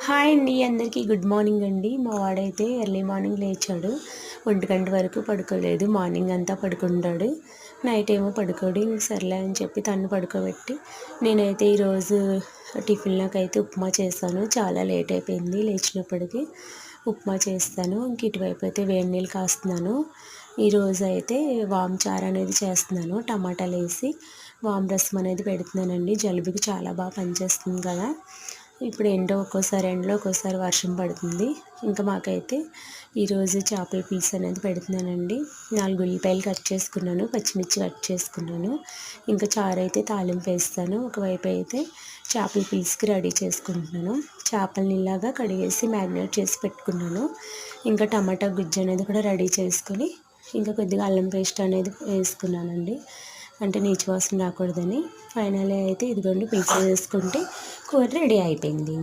Hi అండి, అందరికీ good morning అండి. మా వాడైతే ఎర్లీ మార్నింగ్ లేచాడు. 1 గంట వరకు పడుకోలేదు. మార్నింగ్ అంతా పడుకుంటాడు, నైట్ ఏమో పడుకోడు. ఇంక సర్లే అని చెప్పి తను పడుకోబెట్టి నేనైతే ఈరోజు టిఫిన్లోకి అయితే ఉప్మా చేశాను. చాలా లేట్ అయిపోయింది లేచినప్పటికీ. ఉప్మా చేస్తాను. ఇంక ఇటువైపు అయితే వేడి నీళ్ళు కాస్తున్నాను. ఈరోజు అయితే వామ్ చారు అనేది చేస్తున్నాను. టమాటాలు వేసి వామ్ రసం అనేది పెడుతున్నానండి. జలుబుకి చాలా బాగా పనిచేస్తుంది కదా. ఇప్పుడు ఏంటో ఒక్కోసారి ఎండలో ఒక్కోసారి వర్షం పడుతుంది. ఇంకా మాకైతే ఈరోజు చేపల పులుసు అనేది పెడుతున్నానండి. 4 ఉల్లిపాయలు కట్ చేసుకున్నాను, పచ్చిమిర్చి కట్ చేసుకున్నాను. ఇంకా చారు అయితే తాలింపు వేస్తాను. ఒకవైపు అయితే చేపల పులుసుకి రెడీ చేసుకుంటున్నాను. చేపలని ఇలాగా కడిగేసి మ్యారినేట్ చేసి పెట్టుకున్నాను. ఇంకా టమాటా గుజ్జు అనేది కూడా రెడీ చేసుకొని ఇంకా కొద్దిగా అల్లం పేస్ట్ అనేది వేసుకున్నానండి, అంటే నీచు వాసన రాకూడదని. ఫైనల్ అయితే ఇదిగోండి పులుసు వేసుకుంటే కూర రెడీ అయిపోయింది.